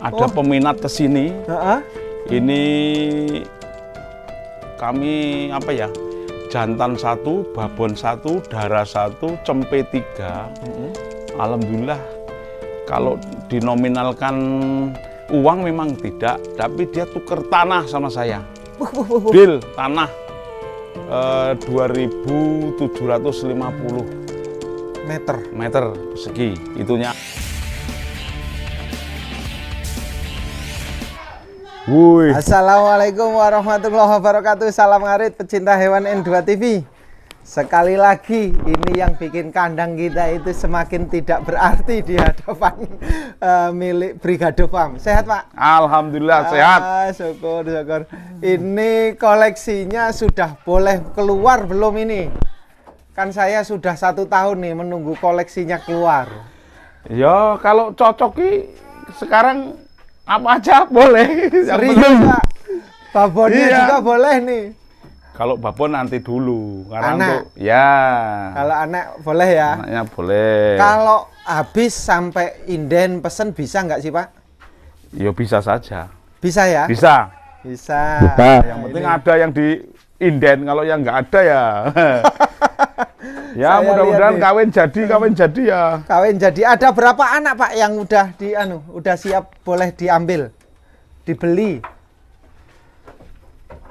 ada peminat ke sini. Ini kami apa ya? Jantan 1, babon 1, darah 1, cempe 3. Alhamdulillah kalau dinominalkan uang memang tidak, tapi dia tuker tanah sama saya. Deal tanah 2.750 meter persegi itunya. Wuih. Assalamualaikum warahmatullahi wabarakatuh. Salam ngarit pecinta hewan N2 TV. Sekali lagi ini yang bikin kandang kita itu semakin tidak berarti di hadapan milik Brigade Farm. Sehat Pak? Alhamdulillah sehat. Syukur. Ini koleksinya sudah boleh keluar belum ini? Kan saya sudah 1 tahun nih menunggu koleksinya keluar. Ya kalau cocoki sekarang apa aja boleh. Serius Pak? Babonnya juga boleh nih. Kalau babon nanti dulu, karena anak. untuk ya. Kalau anak boleh ya. Anaknya boleh. Kalau habis sampai inden pesen bisa nggak sih Pak? Ya bisa saja. Bisa ya? Bisa. Bisa. Yang penting ada yang di inden, kalau yang nggak ada ya. Ya mudah-mudahan kawin jadi ya. Kawin jadi. Ada berapa anak Pak yang udah udah siap boleh diambil, dibeli?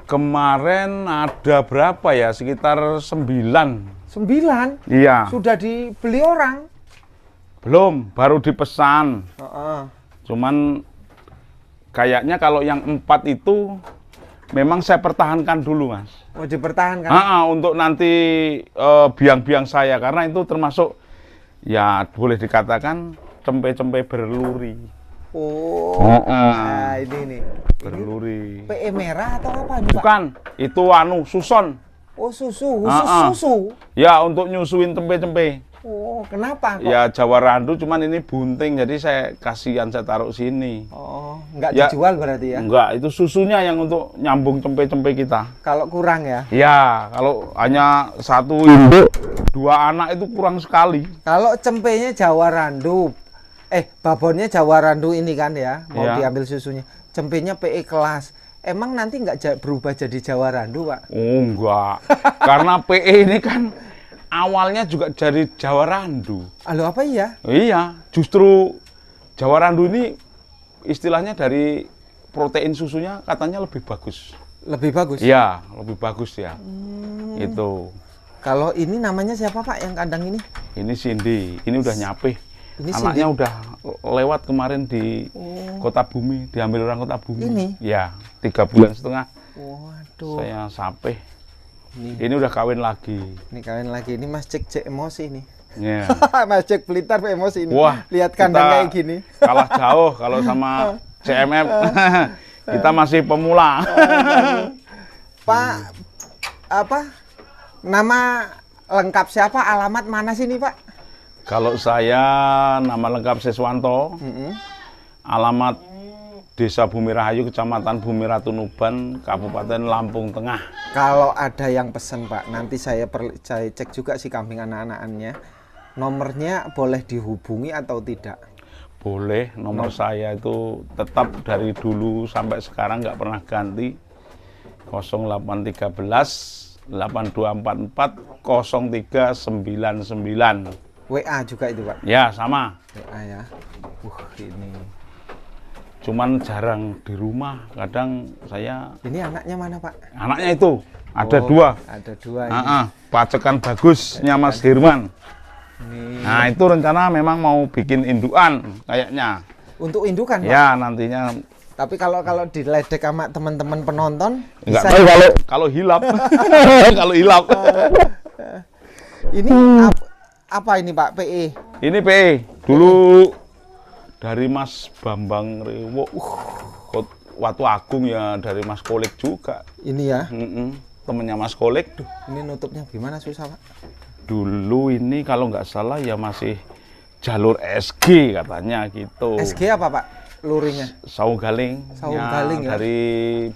Kemarin ada berapa ya? Sekitar 9. 9? Iya. Sudah dibeli orang? Belum, baru dipesan. Cuman kayaknya kalau yang 4 itu memang saya pertahankan dulu, Mas. Oh, dipertahankan? Untuk nanti biang-biang saya, karena itu termasuk ya boleh dikatakan cempe-cempe berluri. Oh, nah ini nih. Berluri. PE merah atau apa ini Pak? Bukan, itu suson. Oh, susu, khusus susu. Ya, untuk nyusuin cempe-cempe. Oh, kenapa kok? Ya Jawa Randu, cuman ini bunting, jadi saya kasihan saya taruh sini. Oh, nggak dijual berarti ya? Enggak, itu susunya yang untuk nyambung cempe-cempe kita. Kalau kurang ya? Ya, kalau hanya 1 induk, 2 anak itu kurang sekali. Kalau cempenya Jawa Randu, babonnya Jawa Randu ini kan ya, mau diambil susunya. Cempenya PE kelas. Emang nanti nggak berubah jadi Jawa Randu, Pak? Oh, enggak. Karena PE ini kan awalnya juga dari Jawa Randu. Halo, apa iya? Iya, justru Jawa Randu ini istilahnya dari protein susunya katanya lebih bagus. Lebih bagus? Iya, lebih bagus ya. Itu. Kalau ini namanya siapa Pak yang kandang ini? Ini Cindy, ini udah nyapih. Ini anaknya Cindy udah lewat kemarin di Kota Bumi, diambil orang Kota Bumi. Ini? Ya, 3,5 bulan. Waduh. Saya sapih. Ini udah kawin lagi. Ini kawin lagi. Ini Mas Cek emosi nih. Yeah. Mas Cek Blitar emosi ini. Wah, lihat kandang kayak gini. Kalah jauh kalau sama CMF. Kita masih pemula. Pak, apa? Nama lengkap siapa? Alamat mana sini Pak? Kalau saya nama lengkap Siswanto. Alamat Desa Bumi Rahayu, Kecamatan Bumi Ratu Nuban, Kabupaten Lampung Tengah. Kalau ada yang pesen Pak, nanti saya cek juga si kambing anak-anakannya. Nomornya boleh dihubungi atau tidak? Boleh, nomor saya itu tetap dari dulu sampai sekarang nggak pernah ganti. 0813 8244 0399. WA juga itu Pak? Ya, sama. WA ya. Ini. Cuman jarang di rumah, kadang saya. Ini anaknya mana Pak? Anaknya itu ada 2. Ada 2 ini. Pacekan bagusnya Mas Hirman. Ini. Nah itu rencana memang mau bikin indukan kayaknya. Untuk indukan Pak? Ya nantinya. Tapi kalau diledek sama teman-teman penonton, enggak bisa tahu kalau hilap. Kalau hilap. Ini apa ini Pak? PE? Ini PE. Dulu dari Mas Bambang Rewo, Watu Agung ya, dari Mas Kolek juga. Ini ya? Temennya Mas Kolek. Ini nutupnya gimana susah Pak? Dulu ini kalau nggak salah ya masih jalur SG katanya gitu. SG apa Pak? Luringnya? Saung Galing. Saung Galing ya? Dari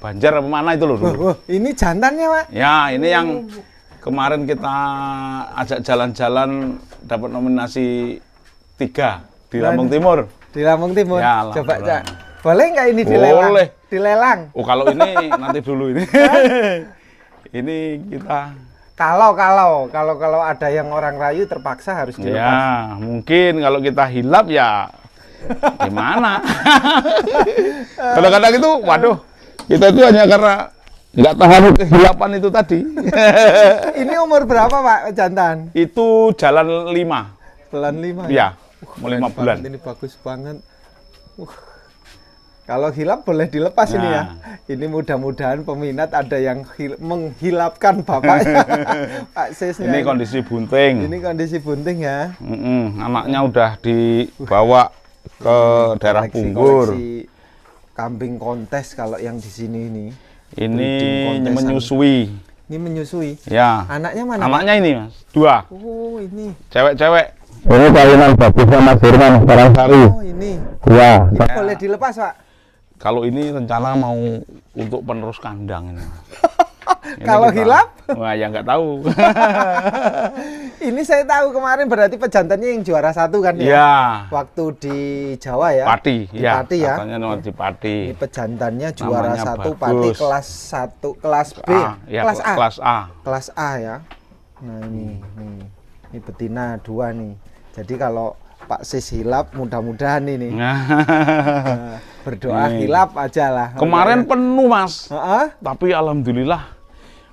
Banjar apa mana itu loh dulu. Ini jantannya Pak? Ya ini yang kemarin kita ajak jalan-jalan dapat nominasi 3 di Lampung Timur. Di Lampung Timur. Ya, coba Cak. Boleh nggak ini dilelang? Boleh. Dilelang. Oh, kalau ini nanti dulu ini. Ini kita. Kalau ada yang orang rayu terpaksa harus dilepas. Ya, mungkin kalau kita hilap ya gimana? Kadang-kadang itu, waduh, kita itu hanya karena nggak tahan kehilapan itu tadi. Ini umur berapa Pak jantan? Itu jalan 5. Bulan 5 ya? Mau 5 bulan. Ini bagus banget. Kalau hilap boleh dilepas ini ya. Ini mudah-mudahan peminat ada yang menghilapkan bapaknya. Pak Sisnya. Ini kondisi bunting. Ini kondisi bunting ya. Anaknya udah dibawa ke daerah Punggur. Kambing kontes kalau yang di sini ini. Ini menyusui. Ini menyusui. Ya. Anaknya mana? Anaknya ini Mas, 2. Oh ini. Cewek-cewek. Ini kawinan bagus sama Firman Karangsari. Oh ini. Ya. Boleh dilepas Pak? Kalau ini rencana mau untuk penerus kandang ini. Kalau hilap? Wah, ya nggak tahu. Ini saya tahu kemarin berarti pejantannya yang juara 1 kan ya? Ya. Waktu di Jawa ya? Pati, di ya. Pati ya? Katanya nomor di Pati. Ini pejantannya juara Namanya 1 bagus. Pati kelas 1, kelas B, Ya, kelas A. Kelas A. Kelas A ya. Nah ini betina 2 nih. Jadi kalau Pak Sis hilap mudah-mudahan ini. Nah, berdoa Nih. hilap aja lah. Kemarin penuh Mas. Heeh. Tapi alhamdulillah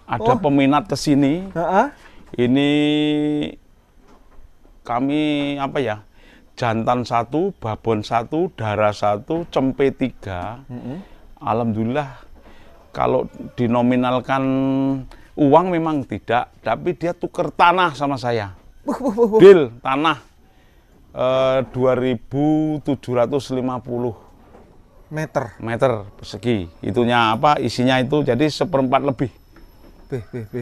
ada peminat ke sini. Heeh. Ini kami apa ya? Jantan 1, babon 1, darah 1, cempe 3. Alhamdulillah kalau dinominalkan uang memang tidak, tapi dia tuker tanah sama saya. Deal tanah 2.750 meter persegi. Itunya apa? Isinya itu jadi 1/4 lebih.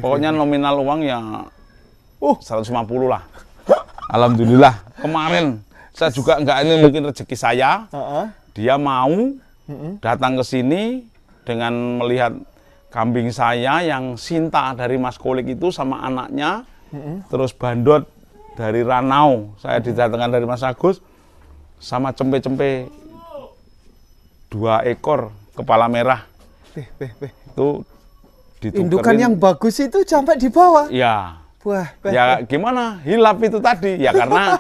Pokoknya nominal uang ya 150 lah. Alhamdulillah. Kemarin saya juga ini mungkin rezeki saya. Dia mau datang ke sini dengan melihat kambing saya yang Sinta dari Mas Kolik itu sama anaknya. Terus bandot dari Ranau, saya didatangkan dari Mas Agus, sama cempe-cempe 2 ekor kepala merah. Itu ditukerin. Indukan yang bagus itu sampai di bawah. Ya. Wah, Ya gimana? Hilap itu tadi. Ya karena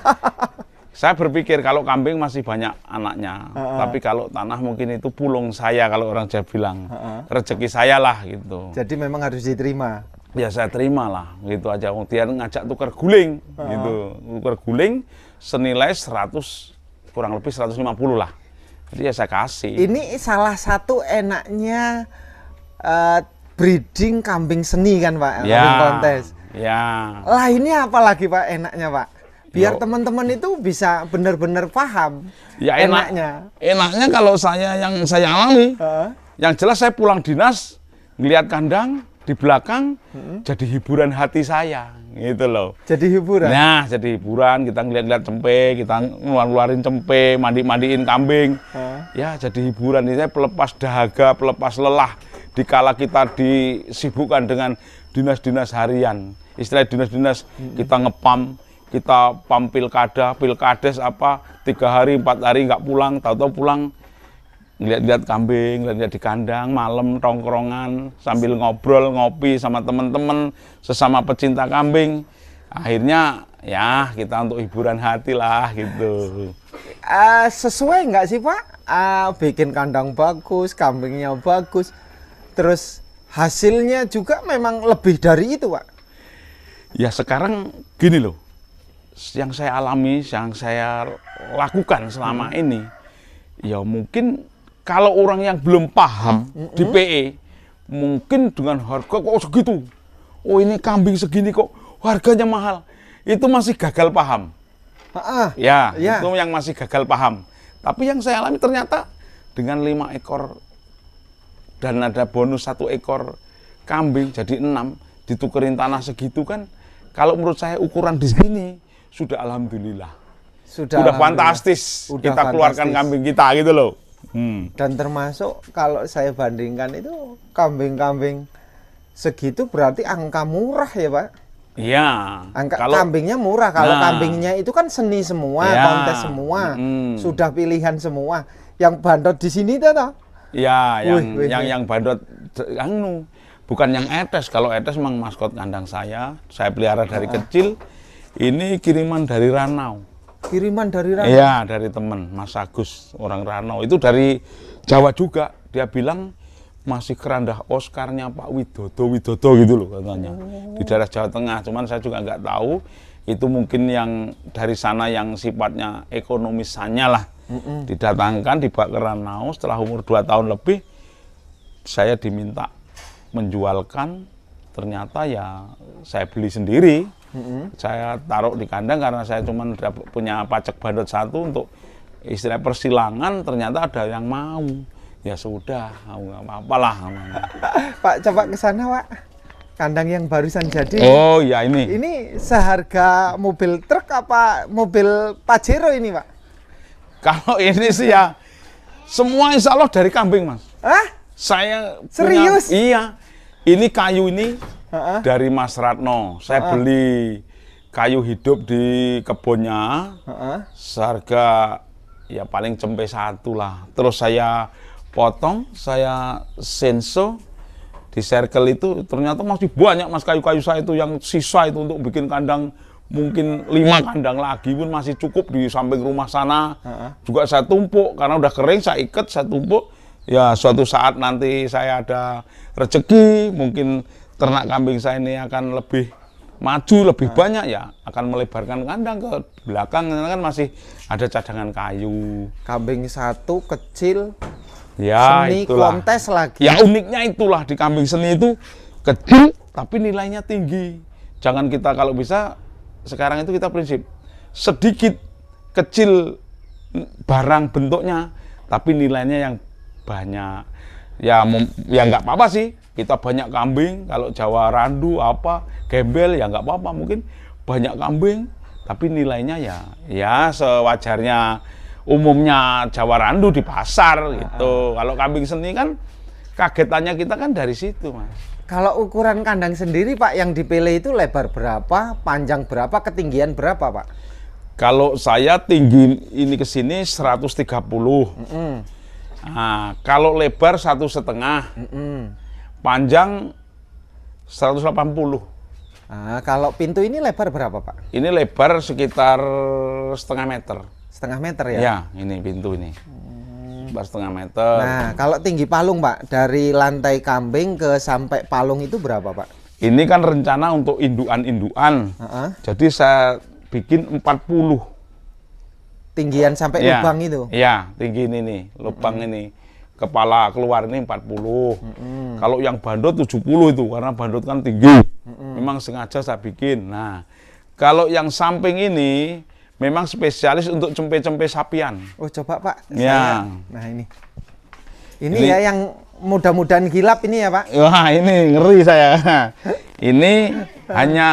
saya berpikir kalau kambing masih banyak anaknya. Tapi kalau tanah mungkin itu pulung saya kalau orang Jawa bilang. Rezeki saya lah gitu. Jadi memang harus diterima. Ya saya terima lah, gitu aja. Dia ngajak tuker guling, gitu. Tuker guling senilai 100, kurang lebih 150 lah. Jadi ya saya kasih. Ini salah satu enaknya breeding kambing seni kan Pak, kambing kontes. Ya. Lainnya apa lagi Pak enaknya Pak? Biar teman-teman itu bisa benar-benar paham Ya enaknya. Enaknya kalau yang saya alami, yang jelas saya pulang dinas, ngelihat kandang, di belakang jadi hiburan hati saya gitu loh. Jadi hiburan. Nah, jadi hiburan, kita ngeliat-ngeliat cempe, kita ngeluarin cempe, mandi-mandiin kambing. Ya, jadi hiburan. Ini saya pelepas dahaga, pelepas lelah dikala kita disibukkan dengan dinas-dinas harian. Istilah dinas-dinas kita ngepam, kita pam pilkades apa 3 hari 4 hari nggak pulang, tahu-tahu pulang ngeliat-ngeliat kambing, ngeliat di kandang, malam tongkrongan sambil ngobrol, ngopi sama teman-teman sesama pecinta kambing. Akhirnya ya kita untuk hiburan hati lah gitu. Sesuai nggak sih Pak? Bikin kandang bagus, kambingnya bagus, terus hasilnya juga memang lebih dari itu Pak? Ya sekarang gini loh, yang saya alami, yang saya lakukan selama ini, ya mungkin kalau orang yang belum paham di PE, mungkin dengan harga kok segitu. Oh ini kambing segini kok harganya mahal. Itu masih gagal paham. Ya, itu yang masih gagal paham. Tapi yang saya alami ternyata dengan 5 ekor dan ada bonus 1 ekor kambing jadi 6, ditukerin tanah segitu kan. Kalau menurut saya ukuran di sini sudah alhamdulillah. Sudah fantastis kita keluarkan kambing kita gitu loh. Dan termasuk kalau saya bandingkan itu kambing-kambing segitu berarti angka murah ya Pak? Iya. Kambingnya murah, kalau kambingnya itu kan seni semua, kontes semua, sudah pilihan semua. Yang bandot di sini tuh toh? Ya, Wih. yang bandot anu, bukan yang etes. Kalau etes memang maskot kandang saya pelihara dari kecil. Ini kiriman dari Ranau. Kiriman dari Ranau? Iya, dari teman Mas Agus, orang Ranau. Itu dari Jawa juga. Dia bilang masih kerandah Oscarnya Pak Widodo gitu loh katanya. Di daerah Jawa Tengah. Cuman saya juga nggak tahu. Itu mungkin yang dari sana yang sifatnya ekonomisannya lah. Didatangkan, dibawa ke Ranau. Setelah umur 2 tahun lebih, saya diminta menjualkan. Ternyata ya saya beli sendiri. Saya taruh di kandang karena saya cuma punya pacek bandot 1 untuk istilah persilangan. Ternyata ada yang mau. Ya sudah, nggak apa-apa lah. Pak, coba ke sana, Pak. Kandang yang barusan jadi. Oh ya ini. Ini seharga mobil truk apa mobil Pajero ini, Pak? Kalau ini sih ya semua insya Allah dari kambing, Mas. Hah? Saya Serius? Iya. Ini kayu ini dari Mas Ratno. Saya beli kayu hidup di kebunnya. Seharga ya paling cempe 1 lah. Terus saya potong, saya senso di circle itu, ternyata masih banyak Mas kayu-kayu saya itu yang sisa itu untuk bikin kandang. Mungkin 5 kandang lagi pun masih cukup di samping rumah sana. Juga saya tumpuk karena udah kering, saya ikat, saya tumpuk. Ya suatu saat nanti saya ada rezeki, mungkin ternak kambing saya ini akan lebih maju, lebih banyak ya, akan melebarkan kandang ke belakang. Karena kan masih ada cadangan kayu. Kambing 1 kecil. Ya seni itulah. kontes lagi. Ya uniknya itulah di kambing seni itu kecil tapi nilainya tinggi. Jangan kita kalau bisa. Sekarang itu kita prinsip sedikit kecil barang bentuknya tapi nilainya yang banyak. Ya nggak apa-apa sih, kita banyak kambing. Kalau Jawa Randu apa gembel ya nggak apa-apa, mungkin banyak kambing tapi nilainya ya sewajarnya umumnya Jawa Randu di pasar gitu. Kalau kambing seni kan kagetannya kita kan dari situ, Mas. Kalau ukuran kandang sendiri, Pak, yang dipilih itu lebar berapa, panjang berapa, ketinggian berapa, Pak? Kalau saya tinggi ini ke sini 130. Nah, kalau lebar 1,5, panjang 180. Nah, kalau pintu ini lebar berapa, Pak? Ini lebar sekitar setengah meter. Setengah meter ya? Ya, ini pintu ini. Setengah meter. Nah, kalau tinggi palung, Pak, dari lantai kambing ke sampai palung itu berapa, Pak? Ini kan rencana untuk indukan-indukan. Jadi saya bikin 40. Tinggian sampai lubang itu? Iya, tinggi ini nih, lubang ini. Kepala keluar ini 40. Kalau yang bandot 70 itu, karena bandot kan tinggi. Memang sengaja saya bikin. Nah, kalau yang samping ini memang spesialis untuk cempe-cempe sapian. Oh, coba, Pak. Ya. Nah, ini ya yang mudah-mudahan gilap ini ya, Pak. Wah, ini ngeri saya. Ini hanya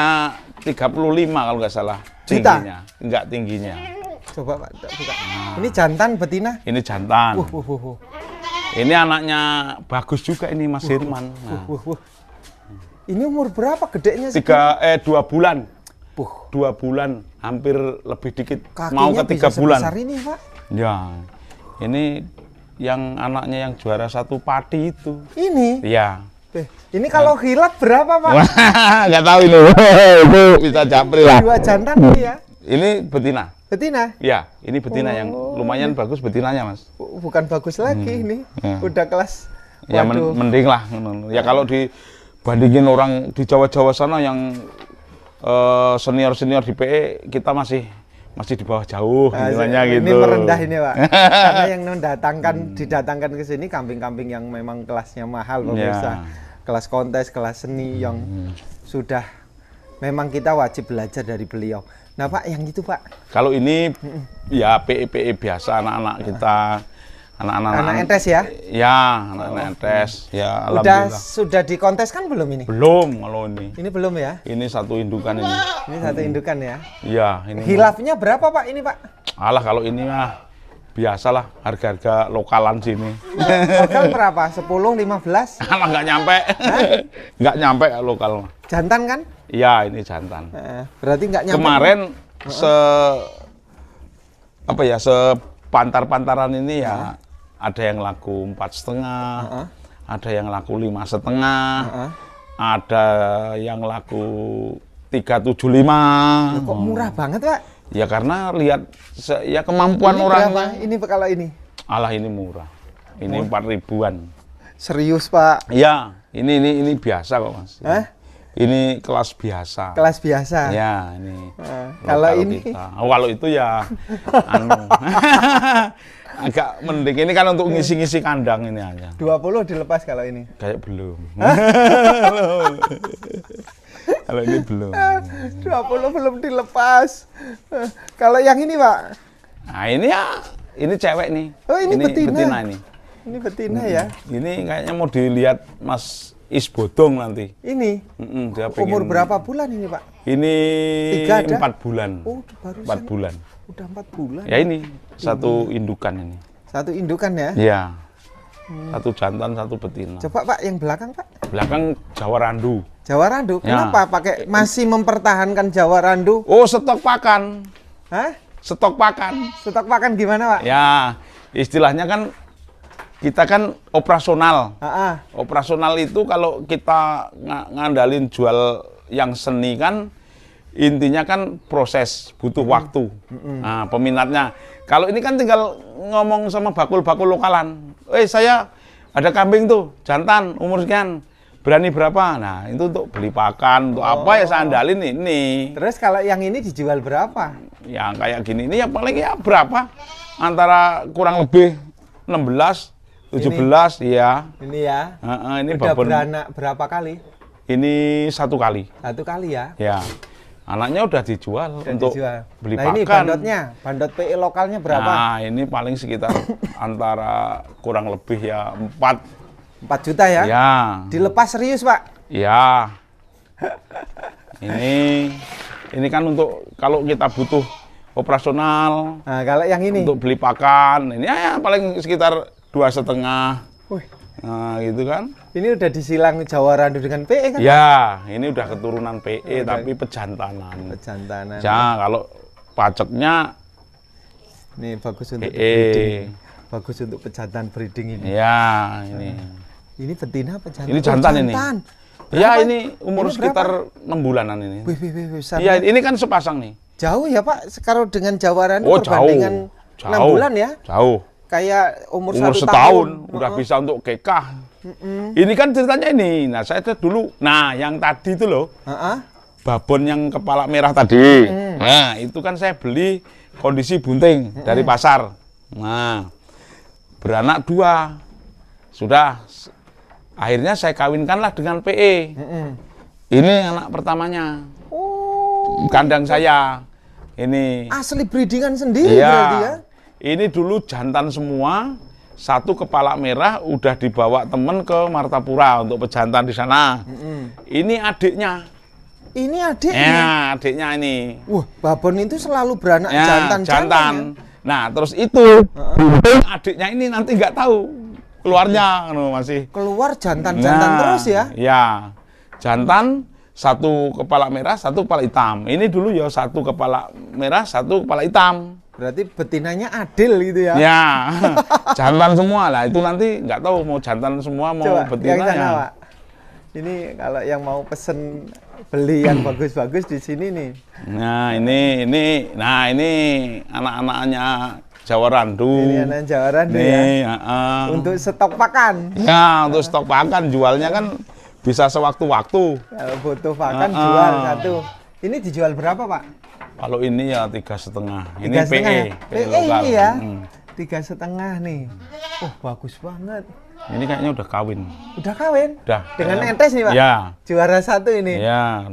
35 kalau nggak salah tingginya. Enggak tingginya. Coba, Pak, buka. Ini jantan betina? Ini jantan. Wuh. Ini anaknya bagus juga ini Mas Hirman. Nah. Ini umur berapa gedenya sih? 2 bulan. 2 bulan, hampir lebih dikit. Kakinya mau ke 3 bulan. Sebesar ini, Pak. Ya, ini yang anaknya yang juara 1 padi itu. Ini? Iya. Ini kalau hilap berapa, Pak? Nggak tahu ini. Itu bisa japri lah. 2 jantan ini ya? Ini betina. Betina? Ya, ini betina yang lumayan bagus betinanya, Mas. Bukan bagus lagi ini. Udah kelas. Ya mending lah. Ya kalau dibandingin orang di Jawa-Jawa sana yang senior-senior di PE, kita masih di bawah jauh nilainya gitu. Ini merendah ini, Pak. Karena yang didatangkan ke sini kambing-kambing yang memang kelasnya mahal, pemirsa. Kelas kontes, kelas seni yang sudah memang kita wajib belajar dari beliau. Nah, Pak, yang itu, Pak. Kalau ini ya PE biasa anak-anak kita. Anak-anak entes ya? Ya, anak-anak entes. Ya, alhamdulillah. Sudah dikonteskan belum ini? Belum kalau ini. Ini belum ya? Ini 1 indukan ini. Ini 1 indukan ya? Iya, ini. Hilafnya berapa, Pak, ini, Pak? Alah, kalau ini mah biasalah harga-harga lokalan sini. Lokal berapa? 10, 15? Alah, nggak nyampe. Nggak nyampe lokal. Jantan kan? Iya, ini jantan. Berarti nggak nyampe. Kemarin sepantar-pantaran ini ya ada yang laku 4,5, ada yang laku 5,5, ada yang laku 375. Kok murah banget, Pak? Ya karena lihat ya kemampuan Ini orang. berapa? Ini kalau ini? Alah, ini murah. Ini 4.000-an. Serius, Pak? Ya, ini biasa kok, Mas. Hah? Ini kelas biasa. Kelas biasa? Ya, ini. Kalau ini? Kalau itu ya anu. Agak mending. Ini kan untuk ngisi-ngisi kandang ini aja. 20 dilepas kalau ini? Kayak belum. Kalau ini belum. 20 belum dilepas. Kalau yang ini, Pak? Nah, ini ya, ini cewek nih. Oh, ini betina. ini. Ini betina ya? Ini kayaknya mau dilihat Mas Isbodong nanti. Ini? Dia Umur berapa bulan ini, Pak? Ini 3 ada? 4 bulan. Oh, baru 4 bulan. Udah 4 bulan. Ya ini, satu indukan ini. Satu indukan ya? Iya. Satu jantan, satu betina. Coba, Pak, yang belakang, Pak. Belakang Jawa Randu. Jawa Randu? Ya. Kenapa pakai masih mempertahankan Jawa Randu? Oh, stok pakan. Hah? Stok pakan. Stok pakan gimana, Pak? Ya, istilahnya kan kita kan operasional. Operasional itu kalau kita ngandalin jual yang seni kan intinya kan proses, butuh waktu. Nah, peminatnya. Kalau ini kan tinggal ngomong sama bakul-bakul lokalan. Saya ada kambing tuh, jantan, umur sekian, berani berapa? Nah, itu untuk beli pakan, untuk apa ya saya andalin ini. Terus kalau yang ini dijual berapa? Ya kayak gini, ini ya paling ya berapa? Antara kurang lebih 16, 17, ya. Ini ya? Ini udah babon. beranak berapa kali? Ini 1 kali. 1 kali ya? Ya. Anaknya udah dijual untuk beli nah, pakan. Ini bandotnya, bandot PE lokalnya berapa? Nah, ini paling sekitar antara kurang lebih ya 4 juta ya? Ya. Dilepas serius, Pak? Ya. Ini kan untuk kalau kita butuh operasional. Nah, kalau yang ini? Untuk beli pakan, ini ya paling sekitar 2,5. Nah, gitu kan. Ini udah disilang Jawa Randu dengan PE kan? Ya, ini udah keturunan PE tapi pejantanan. Pejantanan. Ya, kalau paceknya ini bagus untuk PE. breeding. Bagus untuk pejantan breeding ini. Ya, ini. Ini betina apa jantan? Ini jantan ini. Ya, ini umur ini sekitar 6 bulanan ini. Iya, ini kan sepasang nih. Jauh ya, Pak, kalau dengan Jawa Randu perbandingan jauh. 6 bulan ya? Jauh. Kayak umur 1 setahun tahun. udah bisa untuk kekah. Ini kan ceritanya ini. Nah, saya dulu. Nah, yang tadi itu loh. Babon yang kepala merah tadi. Nah, itu kan saya beli kondisi bunting dari pasar. Nah, beranak 2. Sudah. Akhirnya saya kawinkanlah dengan PE. Ini anak pertamanya. Oh. Kandang saya. Ini. Asli breedingan sendiri iya. Berarti ya? Ini dulu jantan semua, 1 kepala merah udah dibawa temen ke Martapura untuk pejantan di sana. Ini adiknya. Ini adiknya? Ya, adiknya ini. Wah, babon itu selalu beranak jantan. Ya? Nah, terus itu adiknya ini nanti nggak tahu keluarnya, masih. Keluar jantan-jantan terus ya? Ya, jantan 1 kepala merah, 1 kepala hitam. Ini dulu ya 1 kepala merah, 1 kepala hitam. Berarti betinanya adil gitu ya? Ya, jantan semua lah. Itu nanti nggak tahu mau jantan semua mau coba, betina yang sana, ya. Pak. Ini kalau yang mau pesen beli yang bagus-bagus di sini nih. Nah ini anak-anaknya Jawa Randu. Ini anak Jawa Randu ya. Untuk stok pakan. Ya, untuk stok pakan jualnya kan bisa sewaktu-waktu. Kalau butuh pakan jual 1. Ini dijual berapa, Pak? Kalau ini ya 3,5. Ini 3,5 PE. ya? PE lokal. ini ya? 3,5 nih. Oh, bagus banget. Ini kayaknya udah kawin. Udah kawin? Udah. Dengan netes nih, Pak? Ya. Juara 1 ini? Ya.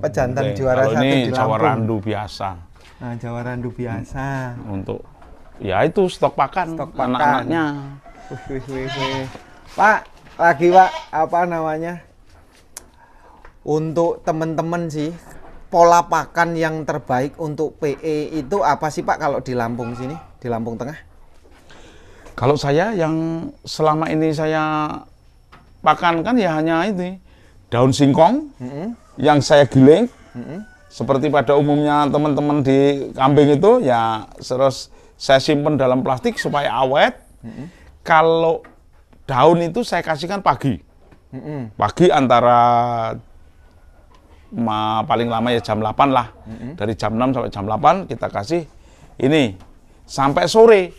Pejantan juara 1 ini di Lampung. Jawa Randu biasa. Nah, Jawa Randu biasa. Untuk, ya itu stok pakan. Stok pakan. Anak-anaknya. Pak, lagi Pak, apa namanya? Untuk teman-teman sih, pola pakan yang terbaik untuk PE itu apa sih Pak kalau di Lampung sini, di Lampung Tengah? Kalau saya yang selama ini saya pakan kan ya hanya ini daun singkong yang saya giling seperti pada umumnya teman-teman di kambing itu ya terus saya simpen dalam plastik supaya awet. kalau daun itu saya kasihkan pagi. Pagi antara paling lama ya jam 8 lah. Dari jam 6 sampai jam 8 kita kasih ini sampai sore.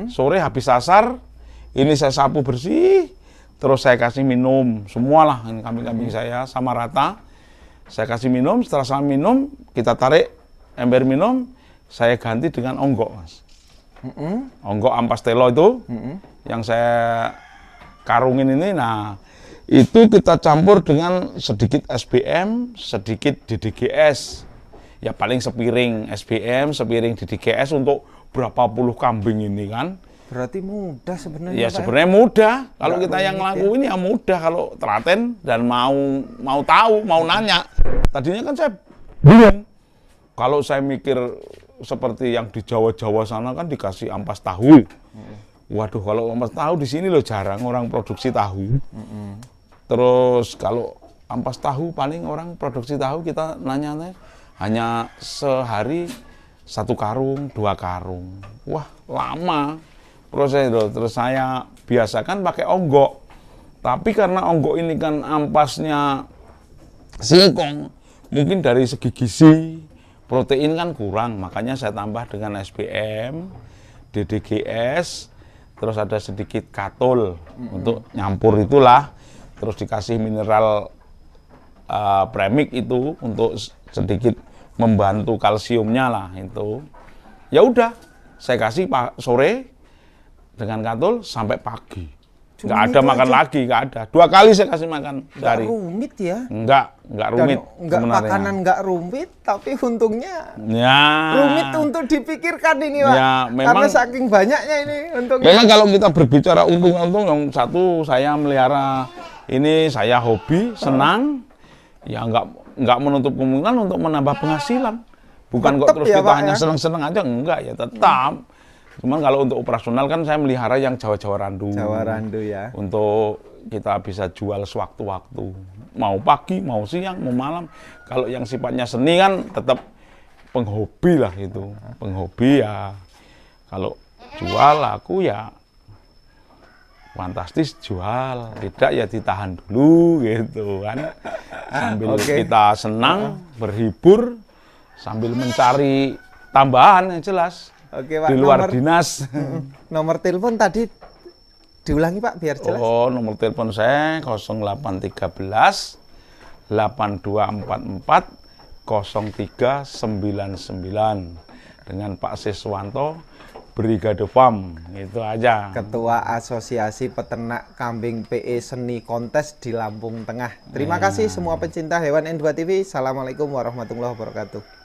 Sore habis asar, ini saya sapu bersih, terus saya kasih minum semualah ini kambing-kambing saya sama rata. Saya kasih minum, setelah saya minum, kita tarik ember minum, saya ganti dengan onggok, Mas. Onggok Ampastelo itu yang saya karungin ini, nah itu kita campur dengan sedikit SBM, sedikit DDGS. Ya paling sepiring SBM, sepiring DDGS untuk berapa puluh kambing ini kan. Berarti mudah sebenarnya. Ya Pak, sebenarnya mudah. Kalau Nggak kita yang rumit, ngelakuin ya mudah kalau telaten dan mau tahu, mau nanya. Tadinya kan saya bingung. Kalau saya mikir seperti yang di Jawa-Jawa sana kan dikasih ampas tahu. Waduh, kalau ampas tahu di sini loh jarang orang produksi tahu. Terus kalau ampas tahu paling orang produksi tahu kita nanya hanya sehari 1 karung, 2 karung. Wah, lama proses itu. Terus saya biasakan pakai onggok. Tapi karena onggok ini kan ampasnya singkong, mungkin dari segi gizi, protein kan kurang. Makanya saya tambah dengan SBM, DDGS, terus ada sedikit katul untuk nyampur itulah. Terus dikasih mineral premix itu untuk sedikit membantu kalsiumnya lah itu. Ya udah, saya kasih sore dengan katul sampai pagi. Nggak ada makan aja. lagi, nggak ada. 2 kali saya kasih makan sehari. rumit ya. Nggak rumit. Enggak sebenarnya. makanan enggak rumit, tapi untungnya Ya. rumit untuk dipikirkan ini, Pak. Ya, memang. Karena saking banyaknya ini untungnya. Memang kalau kita berbicara untung-untung, yang satu saya melihara ini saya hobi, senang, ya nggak menutup kemungkinan untuk menambah penghasilan. Bukan kok Tetep terus ya, kita Pak, hanya ya? senang-senang aja, enggak ya tetap. Cuman kalau untuk operasional kan saya melihara yang Jawa-Jawa randu. Jawa randu ya. Untuk kita bisa jual sewaktu-waktu. Mau pagi, mau siang, mau malam. Kalau yang sifatnya seni kan tetap penghobi lah gitu. Penghobi ya. Kalau jual aku ya fantastis jual, tidak ya ditahan dulu gitu kan. Sambil kita senang, berhibur, sambil mencari tambahan yang jelas. Oke, Pak. Di luar dinas. Nomor telepon tadi diulangi, Pak, biar jelas. Oh, nomor telepon saya 0813 8244 0399 dengan Pak Siswanto Brigade Farm, itu aja. Ketua Asosiasi Peternak Kambing PE Seni Kontes di Lampung Tengah. Terima kasih semua pecinta hewan N2 TV. Assalamualaikum warahmatullahi wabarakatuh.